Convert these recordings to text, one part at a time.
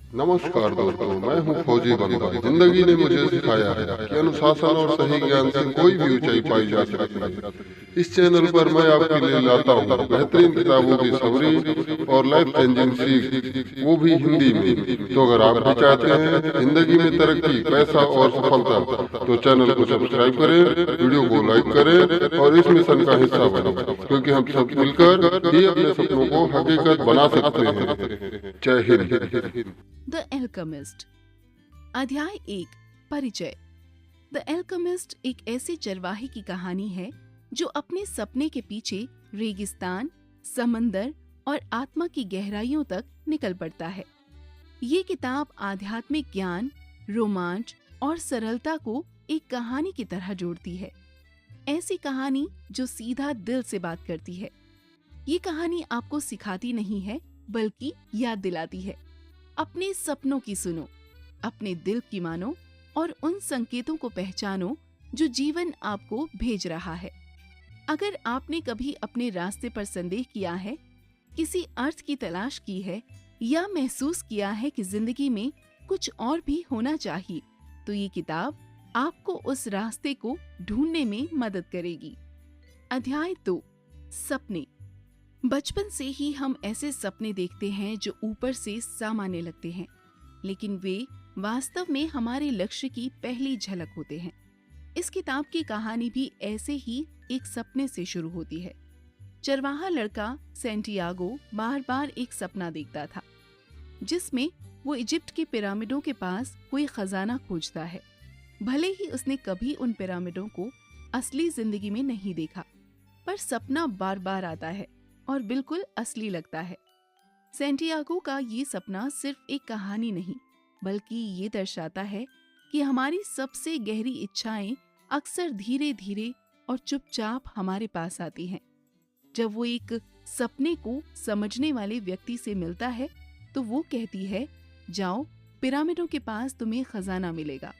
नमस्कार दोस्तों, मैं हूं फौजी बंदा। जिंदगी ने मुझे सिखाया है कि अनुशासन और सही ज्ञान से कोई भी ऊंचाई पाई जा सकती है। इस चैनल पर मैं आपके लिए लाता हूं बेहतरीन किताबों की समरी और लाइफ चेंजिंग सीख, वो भी हिंदी में। तो अगर आप भी चाहते हैं जिंदगी में तरक्की, पैसा और सफलता, तो चैनल को सब्सक्राइब करें, वीडियो को लाइक करें और इस मिशन का हिस्सा बने, क्योंकि हम सब मिलकर ही अपने सपनों को हकीकत बना सकते हैं। जय हिंद। The alchemist. अध्याय 1, परिचय। द एल्केमिस्ट एक ऐसे चरवाहे की कहानी है जो अपने सपने के पीछे रेगिस्तान, समंदर और आत्मा की गहराइयों तक निकल पड़ता है। ये किताब आध्यात्मिक ज्ञान, रोमांच और सरलता को एक कहानी की तरह जोड़ती है। ऐसी कहानी जो सीधा दिल से बात करती है। ये कहानी आपको सिखाती नहीं है, बल्कि याद दिलाती है। अपने सपनों की सुनो, अपने दिल की मानो और उन संकेतों को पहचानो जो जीवन आपको भेज रहा है। अगर आपने कभी अपने रास्ते पर संदेह किया है, किसी अर्थ की तलाश की है या महसूस किया है कि जिंदगी में कुछ और भी होना चाहिए, तो ये किताब आपको उस रास्ते को ढूंढने में मदद करेगी। अध्याय 2, सपने। बचपन से ही हम ऐसे सपने देखते हैं जो ऊपर से सामान्य लगते हैं, लेकिन वे वास्तव में हमारे लक्ष्य की पहली झलक होते हैं। इस किताब की कहानी भी ऐसे ही एक सपने से शुरू होती है। चरवाहा लड़का सैंटियागो बार बार एक सपना देखता था, जिसमें वो इजिप्ट के पिरामिडों के पास कोई खजाना खोजता है। भले ही उसने कभी उन पिरामिडों को असली जिंदगी में नहीं देखा, पर सपना बार बार आता है और बिल्कुल असली लगता है। सैंटियागो का ये सपना सिर्फ एक कहानी नहीं, बल्कि ये दर्शाता है कि हमारी सबसे गहरी इच्छाएं अक्सर धीरे धीरे और चुपचाप हमारे पास आती हैं। जब वो एक सपने को समझने वाले व्यक्ति से मिलता है, तो वो कहती है, जाओ, पिरामिडों के पास तुम्हें खजाना मिलेगा।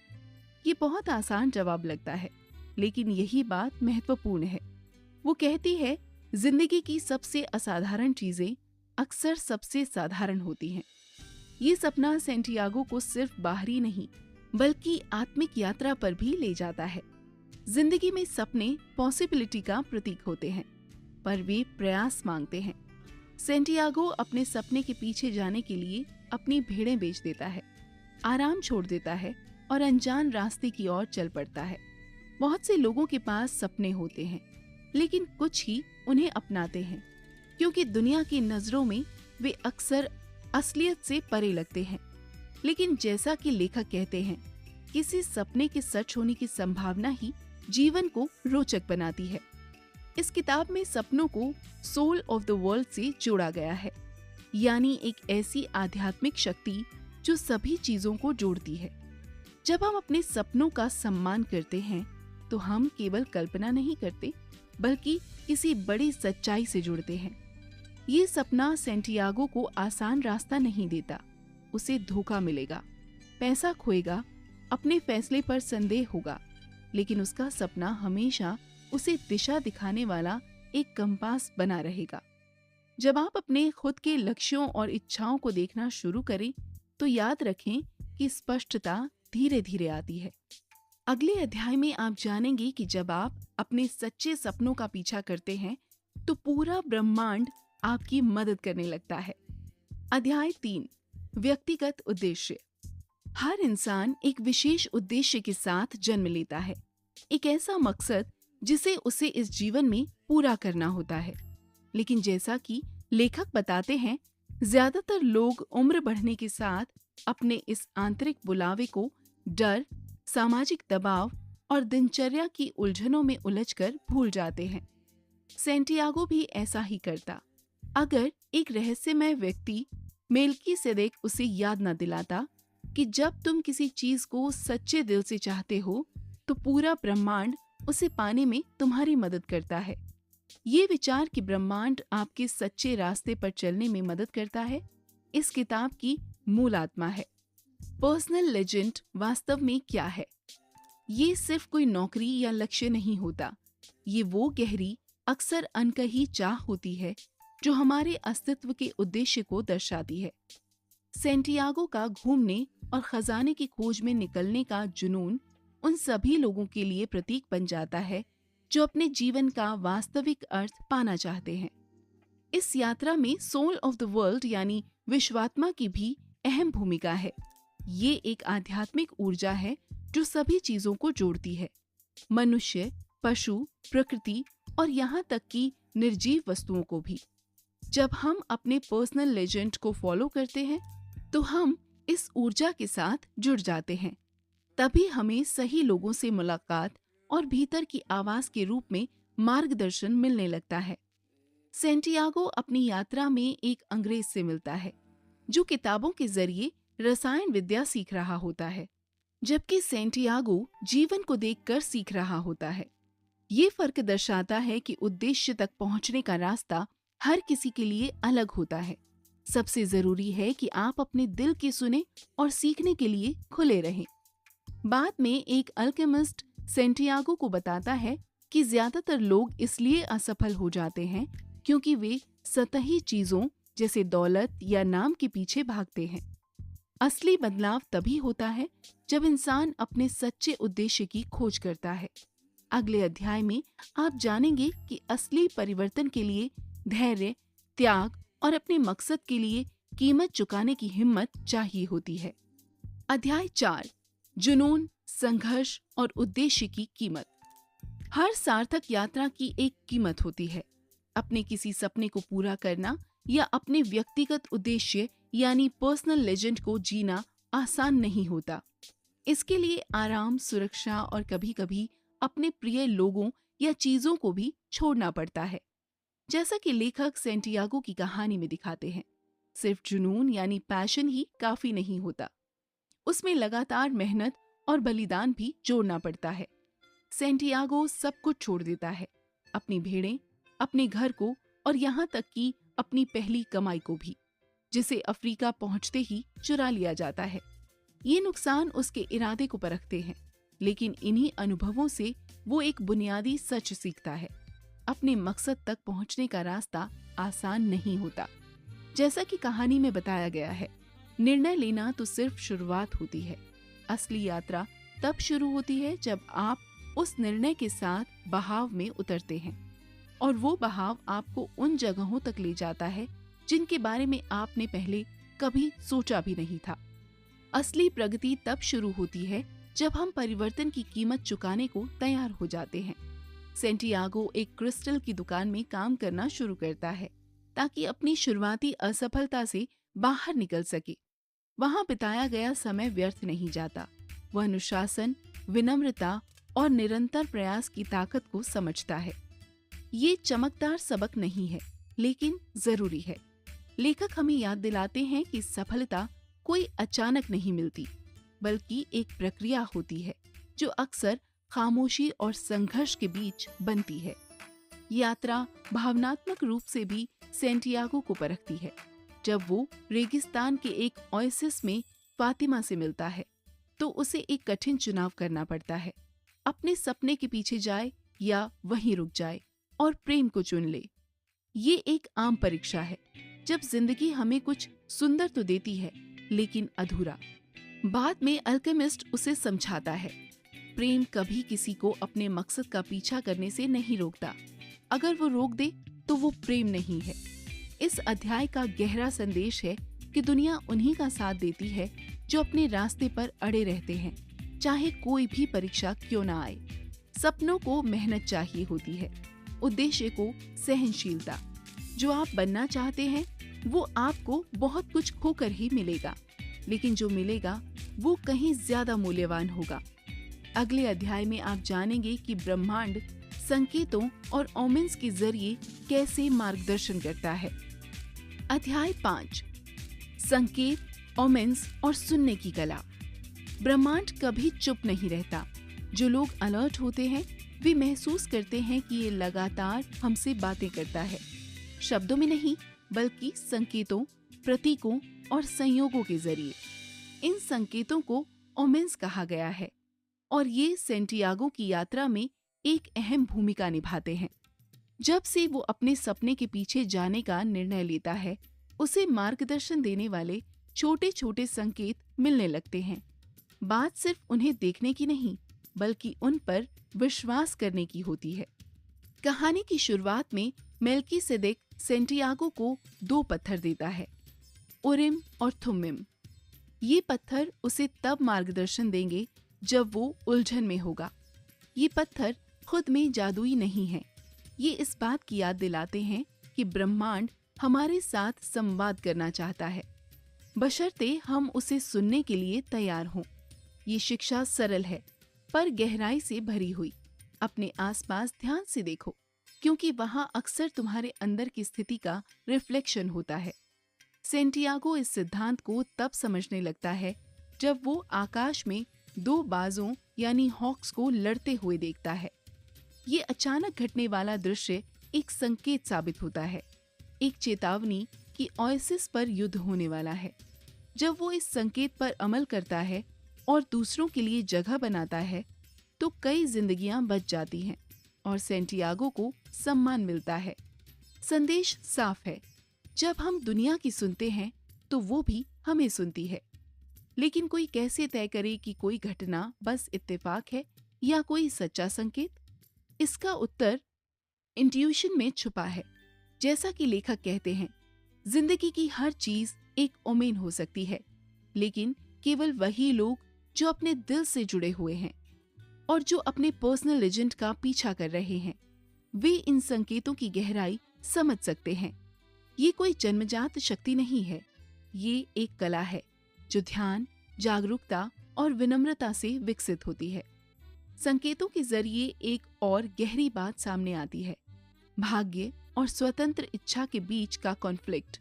ये बहुत आसान जवाब लगता है, लेकिन यही बात महत्वपूर्ण है। वो कहती है, जिंदगी की सबसे असाधारण चीजें अक्सर सबसे साधारण होती हैं। ये सपना सैंटियागो को सिर्फ बाहरी नहीं, बल्कि आत्मिक यात्रा पर भी ले जाता है। जिंदगी में सपने पॉसिबिलिटी का प्रतीक होते हैं, पर वे प्रयास मांगते हैं। सैंटियागो अपने सपने के पीछे जाने के लिए अपनी भेड़ें बेच देता है, आराम छोड़ देता है और अनजान रास्ते की ओर चल पड़ता है। बहुत से लोगों के पास सपने होते हैं, लेकिन कुछ ही उन्हें अपनाते हैं, क्योंकि दुनिया की नजरों में वे अक्सर असलियत से परे लगते हैं। लेकिन जैसा कि लेखक कहते हैं, किसी सपने के सच होने की संभावना ही जीवन को रोचक बनाती है। इस किताब में सपनों को सोल ऑफ द वर्ल्ड से जोड़ा गया है, यानी एक ऐसी आध्यात्मिक शक्ति जो सभी चीजों को जोड़ती है। जब हम अपने सपनों का सम्मान करते हैं, तो हम केवल कल्पना नहीं करते, बल्कि किसी बड़ी सच्चाई से जुड़ते हैं। ये सपना सैंटियागो को आसान रास्ता नहीं देता। उसे धोखा मिलेगा, पैसा खोएगा, अपने फैसले पर संदेह होगा, लेकिन उसका सपना हमेशा उसे दिशा दिखाने वाला एक कंपास बना रहेगा। जब आप अपने खुद के लक्ष्यों और इच्छाओं को देखना शुरू करें, तो याद रखें कि स्पष्टता धीरे धीरे आती है। अगले अध्याय में आप जानेंगे कि जब आप अपने सच्चे सपनों का पीछा करते हैं, तो पूरा ब्रह्मांड आपकी मदद करने लगता है। अध्याय 3, व्यक्तिगत उद्देश्य। हर इंसान एक विशेष उद्देश्य के साथ जन्म लेता है, एक ऐसा मकसद जिसे उसे इस जीवन में पूरा करना होता है। लेकिन जैसा कि लेखक बताते हैं, ज्यादातर लोग उम्र बढ़ने के साथ अपने इस आंतरिक बुलावे को डर, सामाजिक दबाव और दिनचर्या की उलझनों में उलझकर भूल जाते हैं। सैंटियागो भी ऐसा ही करता, अगर एक रहस्यमय व्यक्ति मेल्कीसेदेक उसे याद न दिलाता कि जब तुम किसी चीज को सच्चे दिल से चाहते हो, तो पूरा ब्रह्मांड उसे पाने में तुम्हारी मदद करता है। ये विचार कि ब्रह्मांड आपके सच्चे रास्ते पर चलने में मदद करता है, इस किताब की मूल आत्मा है। पर्सनल लेजेंड वास्तव में क्या है? ये सिर्फ कोई नौकरी या लक्ष्य नहीं होता। ये वो गहरी, अक्सर अनकही चाह होती है जो हमारे अस्तित्व के उद्देश्य को दर्शाती है। सेंटियागो का घूमने और खजाने की खोज में निकलने का जुनून उन सभी लोगों के लिए प्रतीक बन जाता है जो अपने जीवन का वास्तविक अर्थ पाना चाहते हैं। इस यात्रा में सोल ऑफ द वर्ल्ड यानी विश्वात्मा की भी अहम भूमिका है। ये एक आध्यात्मिक ऊर्जा है जो सभी चीजों को जोड़ती है, मनुष्य, पशु, प्रकृति और यहाँ तक कि निर्जीव वस्तुओं को भी। जब हम अपने पर्सनल लेजेंड को फॉलो करते हैं तो हम इस ऊर्जा के साथ जुड़ जाते हैं। तभी हमें सही लोगों से मुलाकात और भीतर की आवाज के रूप में मार्गदर्शन मिलने लगता है। सेंटियागो अपनी यात्रा में एक अंग्रेज से मिलता है जो किताबों के जरिए रसायन विद्या सीख रहा होता है, जबकि सेंटियागो जीवन को देखकर सीख रहा होता है। ये फर्क दर्शाता है कि उद्देश्य तक पहुंचने का रास्ता हर किसी के लिए अलग होता है। सबसे जरूरी है कि आप अपने दिल की सुने और सीखने के लिए खुले रहें। बाद में एक अल्केमिस्ट सेंटियागो को बताता है कि ज्यादातर लोग इसलिए असफल हो जाते हैं क्योंकि वे सतही चीजों जैसे दौलत या नाम के पीछे भागते हैं। असली बदलाव तभी होता है जब इंसान अपने सच्चे उद्देश्य की खोज करता है। अगले अध्याय में आप जानेंगे कि असली परिवर्तन के लिए धैर्य, त्याग और अपने मकसद के लिए कीमत चुकाने की हिम्मत चाहिए होती है। अध्याय 4, जुनून, संघर्ष और उद्देश्य की कीमत। हर सार्थक यात्रा की एक कीमत होती है। अपने किसी सपने को पूरा करना या अपने व्यक्तिगत उद्देश्य यानी पर्सनल लेजेंड को जीना आसान नहीं होता। इसके लिए आराम, सुरक्षा और कभी-कभी अपने प्रिय लोगों या चीजों को भी छोड़ना पड़ता है। जैसा कि लेखक सेंटियागो की कहानी में दिखाते हैं, सिर्फ जुनून यानी पैशन ही काफी नहीं होता, उसमें लगातार मेहनत और बलिदान भी जोड़ना पड़ता है। सेंटियागो सब कुछ छोड़ देता है, अपनी भेड़ें, अपने घर को और यहाँ तक कि अपनी पहली कमाई को भी, जिसे अफ्रीका पहुंचते ही चुरा लिया जाता है। ये नुकसान उसके इरादे को परखते हैं, लेकिन इन्हीं अनुभवों से वो एक बुनियादी सच सीखता है। अपने मकसद तक पहुंचने का रास्ता आसान नहीं होता। जैसा कि कहानी में बताया गया है, निर्णय लेना तो सिर्फ शुरुआत होती है। असली यात्रा तब शुरू होती है जब आप उस निर्णय के साथ बहाव में उतरते हैं और वो बहाव आपको उन जगहों तक ले जाता है जिनके बारे में आपने पहले कभी सोचा भी नहीं था। असली प्रगति तब शुरू होती है जब हम परिवर्तन की कीमत चुकाने को तैयार हो जाते हैं। सेंटियागो एक क्रिस्टल की दुकान में काम करना शुरू करता है ताकि अपनी शुरुआती असफलता से बाहर निकल सके। वहां बिताया गया समय व्यर्थ नहीं जाता। वह अनुशासन, विनम्रता और निरंतर प्रयास की ताकत को समझता है। ये चमकदार सबक नहीं है, लेकिन जरूरी है। लेखक हमें याद दिलाते हैं कि सफलता कोई अचानक नहीं मिलती, बल्कि एक प्रक्रिया होती है जो अक्सर खामोशी और संघर्ष के बीच बनती है। यात्रा भावनात्मक रूप से भी सेंटियागो को परखती है। जब वो रेगिस्तान के एक ओएसिस में फातिमा से मिलता है, तो उसे एक कठिन चुनाव करना पड़ता है। अपने सपने के पीछे जाए या वहीं रुक जाए और प्रेम को चुन ले। ये एक आम परीक्षा है जब जिंदगी हमें कुछ सुंदर तो देती है, लेकिन अधूरा। बाद में अल्केमिस्ट उसे समझाता है, प्रेम कभी किसी को अपने मकसद का पीछा करने से नहीं रोकता। अगर वो रोक दे तो वो प्रेम नहीं है। इस अध्याय का गहरा संदेश है कि दुनिया उन्हीं का साथ देती है जो अपने रास्ते पर अड़े रहते हैं, चाहे कोई भी परीक्षा क्यों ना आए। सपनों को मेहनत चाहिए होती है, उद्देश्य को सहनशीलता। जो आप बनना चाहते हैं वो आपको बहुत कुछ खोकर ही मिलेगा, लेकिन जो मिलेगा वो कहीं ज्यादा मूल्यवान होगा। अगले अध्याय में आप जानेंगे कि ब्रह्मांड संकेतों और ओमेन्स के जरिए कैसे मार्गदर्शन करता है। अध्याय 5, संकेत, ओमेन्स और सुनने की कला। ब्रह्मांड कभी चुप नहीं रहता। जो लोग अलर्ट होते हैं वे महसूस करते हैं कि ये लगातार हमसे बातें करता है, शब्दों में नहीं बल्कि संकेतों, प्रतीकों और संयोगों के जरिए। इन संकेतों को ओमेन्स कहा गया है और ये सेंटियागो की यात्रा में एक अहम भूमिका निभाते हैं। जब से वो अपने सपने के पीछे जाने का निर्णय लेता है, उसे मार्गदर्शन देने वाले छोटे छोटे संकेत मिलने लगते हैं। बात सिर्फ उन्हें देखने की नहीं, बल्कि उन पर विश्वास करने की होती है। कहानी की शुरुआत में मेल्कीसेदेक सेंटियागो को 2 पत्थर देता है, उरिम और थुम्मिम। ये पत्थर उसे तब मार्गदर्शन देंगे जब वो उलझन में होगा। ये पत्थर खुद में जादुई नहीं है, ये इस बात की याद दिलाते हैं कि ब्रह्मांड हमारे साथ संवाद करना चाहता है, बशर्ते हम उसे सुनने के लिए तैयार हों। ये शिक्षा सरल है पर गहराई से भरी हुई। अपने आसपास ध्यान से देखो, क्योंकि वहां अक्सर तुम्हारे अंदर की स्थिति का रिफ्लेक्शन होता है। सेंटियागो इस सिद्धांत को तब समझने लगता है जब वो आकाश में 2 बाजों यानी हॉक्स को लड़ते हुए देखता है। ये अचानक घटने वाला दृश्य एक संकेत साबित होता है, एक चेतावनी कि ओएसिस पर युद्ध होने वाला है। जब वो इस संकेत पर अमल करता है और दूसरों के लिए जगह बनाता है, तो कई जिंदगियां बच जाती हैं और सेंटियागो को सम्मान मिलता है। संदेश साफ है, जब हम दुनिया की सुनते हैं तो वो भी हमें सुनती है। लेकिन कोई कैसे तय करे कि कोई घटना बस इत्तेफाक है या कोई सच्चा संकेत? इसका उत्तर इंट्यूशन में छुपा है। जैसा कि लेखक कहते हैं, जिंदगी की हर चीज एक ओमेन हो सकती है, लेकिन केवल वही लोग जो अपने दिल से जुड़े हुए हैं और जो अपने पर्सनल लेजेंड का पीछा कर रहे हैं, वे इन संकेतों की गहराई समझ सकते हैं। ये कोई जन्मजात शक्ति नहीं है, ये एक कला है जो ध्यान, जागरूकता और विनम्रता से विकसित होती है। संकेतों के जरिए एक और गहरी बात सामने आती है, भाग्य और स्वतंत्र इच्छा के बीच का कॉन्फ्लिक्ट।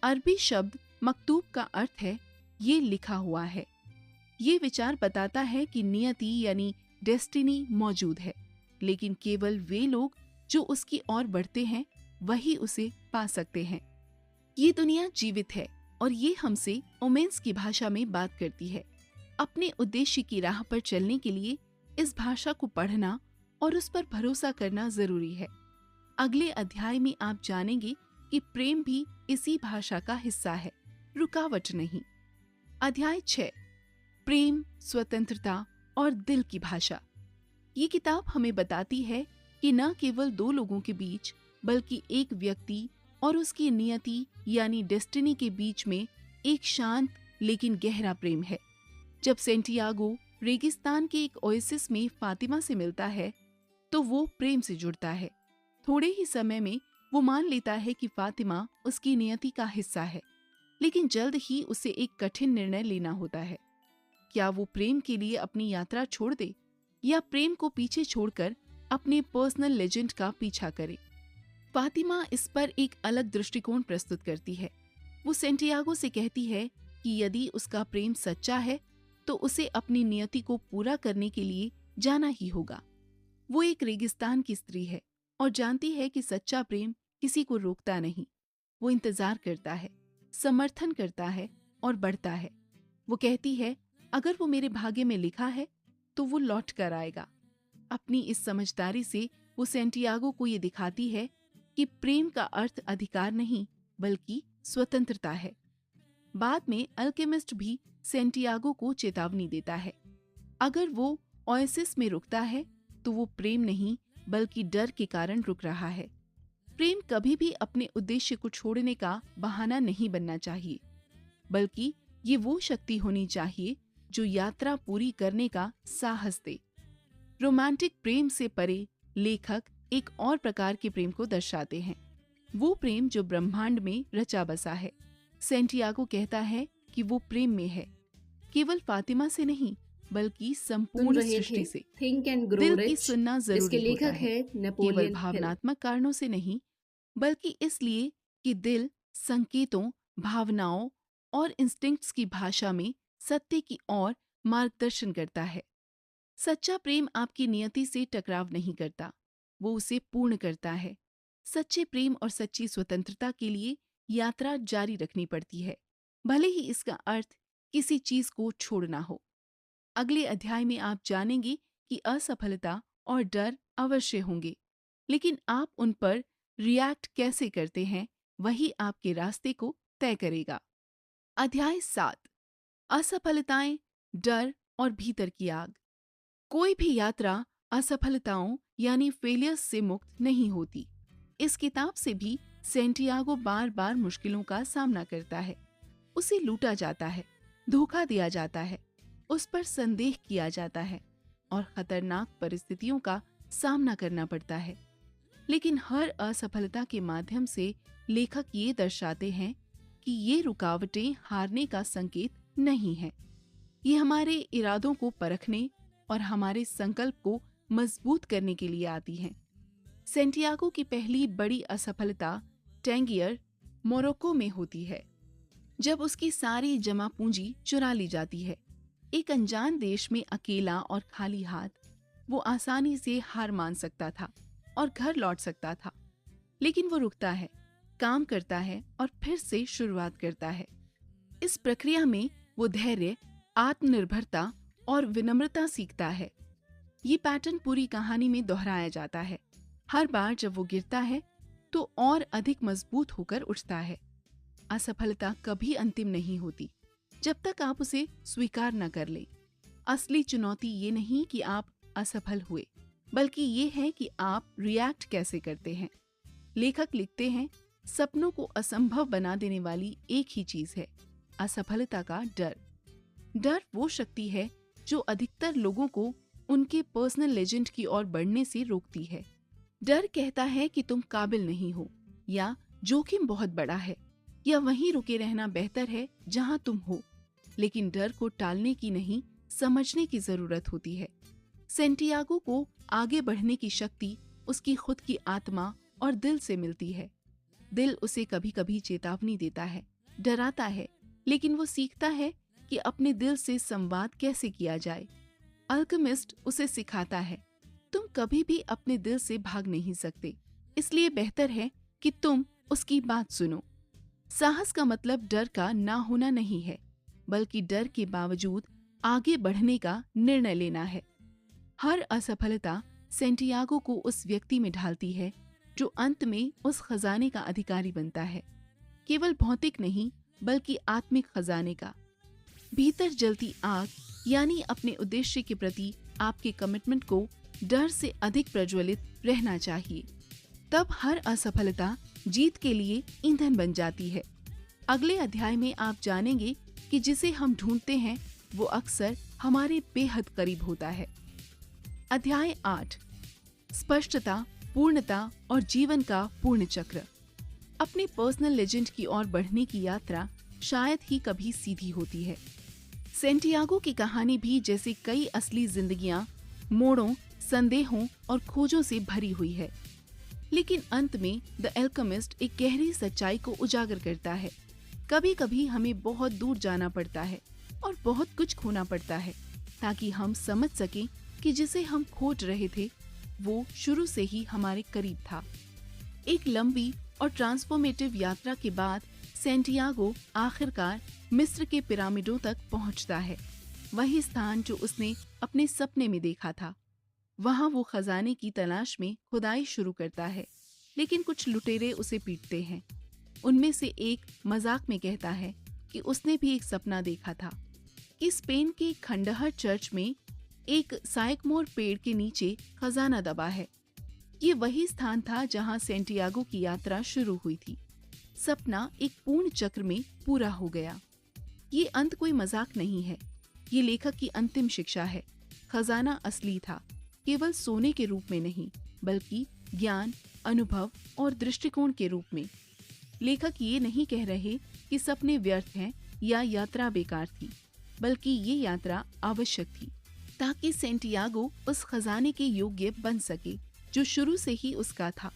अरबी शब्द मकतूब का अर्थ है ये लिखा हुआ है। ये विचार बताता है कि नियति यानी डेस्टिनी मौजूद है, लेकिन केवल वे लोग जो उसकी ओर बढ़ते हैं वही उसे पा सकते हैं। ये दुनिया जीवित है और ये हमसे ओमेन्स की भाषा में बात करती है। अपने उद्देश्य की राह पर चलने के लिए इस भाषा को पढ़ना और उस पर भरोसा करना जरूरी है। अगले अध्याय में आप जानेंगे कि प्रेम भी इसी भाषा का हिस्सा है, रुकावट नहीं। अध्याय 6, प्रेम, स्वतंत्रता और दिल की भाषा। ये किताब हमें बताती है कि न केवल 2 लोगों के बीच, बल्कि एक व्यक्ति और उसकी नियति यानी डेस्टिनी के बीच में एक शांत लेकिन गहरा प्रेम है। जब सेंटियागो रेगिस्तान के एक ओएसिस में फातिमा से मिलता है, तो वो प्रेम से जुड़ता है। थोड़े ही समय में वो मान लेता है कि फातिमा उसकी नियति का हिस्सा है, लेकिन जल्द ही उसे एक कठिन निर्णय लेना होता है। क्या वो प्रेम के लिए अपनी यात्रा छोड़ दे या प्रेम को पीछे छोड़कर अपने पर्सनल लेजेंड का पीछा करे? फातिमा इस पर एक अलग दृष्टिकोण प्रस्तुत करती है। वो सेंटियागो से कहती है कि यदि उसका प्रेम सच्चा है तो उसे अपनी नियति को पूरा करने के लिए जाना ही होगा। वो एक रेगिस्तान की स्त्री है और जानती है कि सच्चा प्रेम किसी को रोकता नहीं। वो इंतजार करता है, समर्थन करता है और बढ़ता है। वो कहती है, अगर वो मेरे भाग्य में लिखा है तो वो लौट कर आएगा। अपनी इस समझदारी से वो सेंटियागो को ये दिखाती है कि प्रेम का अर्थ अधिकार नहीं बल्कि स्वतंत्रता है। बाद में अल्केमिस्ट भी सेंटियागो को चेतावनी देता है, अगर वो ओएसिस में रुकता है तो वो प्रेम नहीं बल्कि डर के कारण रुक रहा है। प्रेम कभी भी अपने उद्देश्य को छोड़ने का बहाना नहीं बनना चाहिए, बल्कि ये वो शक्ति होनी चाहिए जो यात्रा पूरी करने का साहस दे। रोमांटिक प्रेम से परे लेखक एक और प्रकार के प्रेम को दर्शाते हैं, वो प्रेम जो ब्रह्मांड में रचा बसा है। सेंटियागो कहता है कि वो प्रेम में है, केवल फातिमा से नहीं बल्कि संपूर्ण सृष्टि से। थिंक एंड ग्रो दिल की रिच। सुनना इसके जरूरी होता लेखक है, है केवल नेपोलियन हिल। भावनात्मक कारणों से नहीं, बल्कि इसलिए कि दिल संकेतों, भावनाओं और इंस्टिंक्ट्स की भाषा में सत्य की ओर मार्गदर्शन करता है। सच्चा प्रेम आपकी नियति से टकराव नहीं करता, वो उसे पूर्ण करता है। सच्चे प्रेम और सच्ची स्वतंत्रता के लिए यात्रा जारी रखनी पड़ती है, भले ही इसका अर्थ किसी चीज को छोड़ना हो। अगले अध्याय में आप जानेंगे कि असफलता और डर अवश्य होंगे, लेकिन आप उन पर रिएक्ट कैसे करते हैं वही आपके रास्ते को तय करेगा। अध्याय 7 असफलताएं, डर और भीतर की आग। कोई भी यात्रा असफलताओं यानी फेलियर्स से मुक्त नहीं होती। इस किताब से भी सेंटियागो बार बार मुश्किलों का सामना करता है। उसे लूटा जाता है, धोखा दिया जाता है, उस पर संदेह किया जाता है और खतरनाक परिस्थितियों का सामना करना पड़ता है। लेकिन हर असफलता के माध्यम से लेखक ये दर्शाते हैं कि ये रुकावटें हारने का संकेत नहीं है। ये हमारे इरादों को परखने और हमारे संकल्प को मजबूत करने के लिए आती हैं। सेंटियागो की पहली बड़ी असफलता टैंगियर, मोरक्को में होती है, जब उसकी सारी जमा पूंजी चुरा ली जाती है। एक अनजान देश में अकेला और खाली हाथ वो आसानी से हार मान सकता था और घर लौट सकता था। लेकिन वो रुकता है, काम करता है और फिर से शुरुआत करता है। इस प्रक्रिया में वो धैर्य, आत्मनिर्भरता और विनम्रता सीखता है। ये पैटर्न पूरी कहानी में दोहराया जाता है। हर बार जब वो गिरता है तो और अधिक मजबूत होकर उठता है। असफलता कभी अंतिम नहीं होती जब तक आप उसे स्वीकार न कर लें। असली चुनौती ये नहीं कि आप असफल हुए, बल्कि ये है कि आप रिएक्ट कैसे करते हैं। लेखक लिखते हैं, सपनों को असंभव बना देने वाली एक ही चीज है, असफलता का डर। डर वो शक्ति है जो अधिकतर लोगों को उनके पर्सनल लेजेंड की ओर बढ़ने से रोकती है। डर कहता है कि तुम काबिल नहीं हो, या जोखिम बहुत बड़ा है, या वहीं रुके रहना बेहतर है जहां तुम हो। लेकिन डर को टालने की नहीं, समझने की जरूरत होती है। सेंटियागो को आगे बढ़ने की शक्ति उसकी खुद की आत्मा और दिल से मिलती है। दिल उसे कभी कभी चेतावनी देता है, डराता है, लेकिन वो सीखता है कि अपने दिल से संवाद कैसे किया जाए। अल्केमिस्ट उसे सिखाता है, तुम कभी भी अपने दिल से भाग नहीं सकते, इसलिए बेहतर है कि तुम उसकी बात सुनो। साहस का मतलब डर का ना होना नहीं है, बल्कि डर के बावजूद आगे बढ़ने का निर्णय लेना है। हर असफलता सेंटियागो को उस व्यक्ति में ढालती है जो अंत में उस खजाने का अधिकारी बनता है। केवल भौतिक नहीं, बल्कि आत्मिक खजाने का। भीतर जलती आग यानी अपने उद्देश्य के प्रति आपके कमिटमेंट को डर से अधिक प्रज्वलित रहना चाहिए। तब हर असफलता जीत के लिए ईंधन बन जाती है। अगले अध्याय में आप जानेंगे कि जिसे हम ढूंढते हैं वो अक्सर हमारे बेहद करीब होता है। अध्याय 8 स्पष्टता, पूर्णता और जीवन का पूर्ण चक्र। अपने पर्सनल लेजेंड की ओर बढ़ने की यात्रा शायद ही कभी सीधी होती है। सेंटियागो की कहानी भी जैसे कई असली जिंदगियां मोड़ों, संदेहों और खोजों से भरी हुई है। लेकिन अंत में द एल्केमिस्ट एक गहरी सच्चाई को उजागर करता है। कभी कभी हमें बहुत दूर जाना पड़ता है और बहुत कुछ खोना पड़ता है ताकि हम समझ सकें कि जिसे हम खोज रहे थे वो शुरू से ही हमारे करीब था। एक लंबी और ट्रांसफॉर्मेटिव यात्रा के बाद सेंटियागो आखिरकार मिस्र के पिरामिडों तक पहुंचता है, वही स्थान जो उसने अपने सपने में देखा था। वहां वो खजाने की तलाश में खुदाई शुरू करता है, लेकिन कुछ लुटेरे उसे पीटते हैं। उनमें से एक मजाक में कहता है कि उसने भी एक सपना देखा था कि स्पेन के खंडहर चर्च में एक साइकमोर पेड़ के नीचे खजाना दबा है। ये वही स्थान था जहां सेंटियागो की यात्रा शुरू हुई थी। सपना एक पूर्ण चक्र में पूरा हो गया। ये अंत कोई मजाक नहीं है, ये लेखक की अंतिम शिक्षा है। खजाना असली था, केवल सोने के रूप में नहीं, बल्कि ज्ञान, अनुभव और दृष्टिकोण के रूप में। लेखक ये नहीं कह रहे कि सपने व्यर्थ हैं या यात्रा बेकार थी, बल्कि ये यात्रा आवश्यक थी ताकि सेंटियागो उस खजाने के योग्य बन सके जो शुरू से ही उसका था।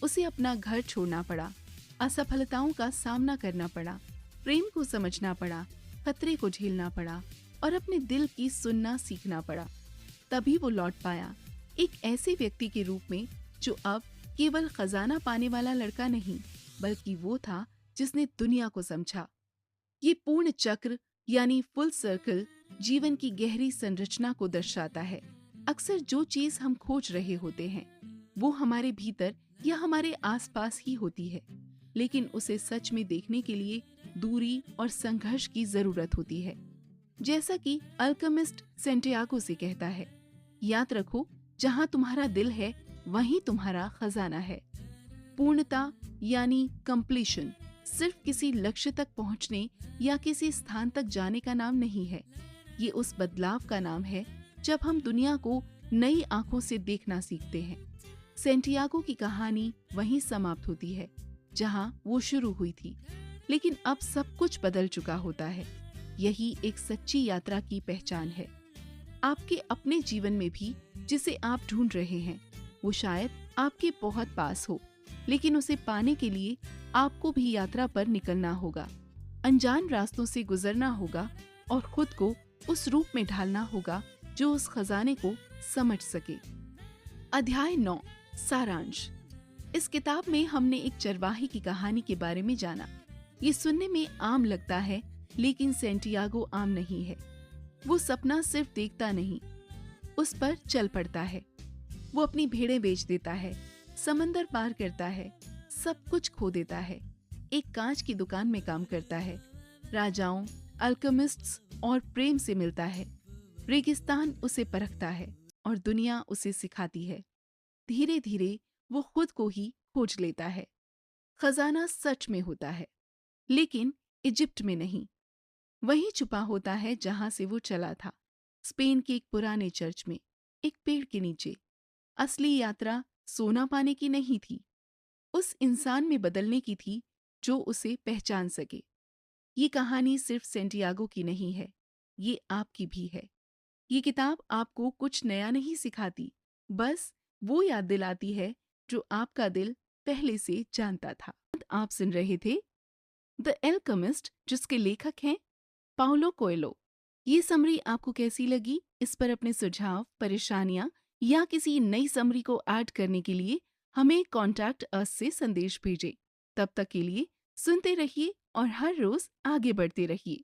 उसे अपना घर छोड़ना पड़ा, असफलताओं का सामना करना पड़ा, प्रेम को समझना पड़ा, खतरे को झेलना पड़ा और अपने दिल की सुनना सीखना पड़ा। तभी वो लौट पाया, एक ऐसे व्यक्ति के रूप में जो अब केवल खजाना पाने वाला लड़का नहीं, बल्कि वो था जिसने दुनिया को समझा। ये पूर्ण चक्र यानी फुल सर्कल जीवन की गहरी संरचना को दर्शाता है। अक्सर जो चीज हम खोज रहे होते हैं वो हमारे भीतर या हमारे आसपास ही होती है, लेकिन उसे सच में देखने के लिए दूरी और संघर्ष की जरूरत होती है। जैसा कि अल्केमिस्ट सेंटियागो से कहता है, याद रखो जहाँ तुम्हारा दिल है वहीं तुम्हारा खजाना है। पूर्णता यानी कंप्लीशन सिर्फ किसी लक्ष्य तक पहुंचने या किसी स्थान तक जाने का नाम नहीं है। ये उस बदलाव का नाम है जब हम दुनिया को नई आंखों से देखना सीखते हैं। सेंटियागो की कहानी वहीं समाप्त होती है जहां वो शुरू हुई थी, लेकिन अब सब कुछ बदल चुका होता है। यही एक सच्ची यात्रा की पहचान है। आपके अपने जीवन में भी जिसे आप ढूंढ रहे हैं, वो शायद आपके बहुत पास हो, लेकिन उसे पाने के लिए आपको भी यात्रा पर निकलना होगा। अनजान रास्तों से गुजरना होगा और खुद को उस रूप में ढालना होगा जो उस खजाने को समझ सके। अध्याय 9 सारांश। इस किताब में हमने एक चरवाही की कहानी के बारे में जाना। ये सुनने में आम लगता है, लेकिन सेंटियागो आम नहीं है। वो सपना सिर्फ देखता नहीं, उस पर चल पड़ता है। वो अपनी भेड़ें बेच देता है, समंदर पार करता है, सब कुछ खो देता है। एक कांच की दुकान में काम करता है, राजाओं, अल्केमिस्ट्स और प्रेम से मिलता है। रेगिस्तान उसे परखता है और दुनिया उसे सिखाती है। धीरे धीरे वो खुद को ही खोज लेता है। खजाना सच में होता है, लेकिन इजिप्ट में नहीं। वहीं छुपा होता है जहां से वो चला था, स्पेन के एक पुराने चर्च में, एक पेड़ के नीचे। असली यात्रा सोना पाने की नहीं थी, उस इंसान में बदलने की थी जो उसे पहचान सके। ये कहानी सिर्फ सेंटियागो की नहीं है, ये आपकी भी है। ये किताब आपको कुछ नया नहीं सिखाती, बस वो याद दिलाती है जो आपका दिल पहले से जानता था। आप सुन रहे थे द एल्केमिस्ट, जिसके लेखक हैं पाउलो कोएल्हो। ये समरी आपको कैसी लगी? इस पर अपने सुझाव, परेशानियां या किसी नई समरी को ऐड करने के लिए हमें कॉन्टैक्ट अस से संदेश भेजें। तब तक के लिए सुनते रहिए और हर रोज आगे बढ़ते रहिए।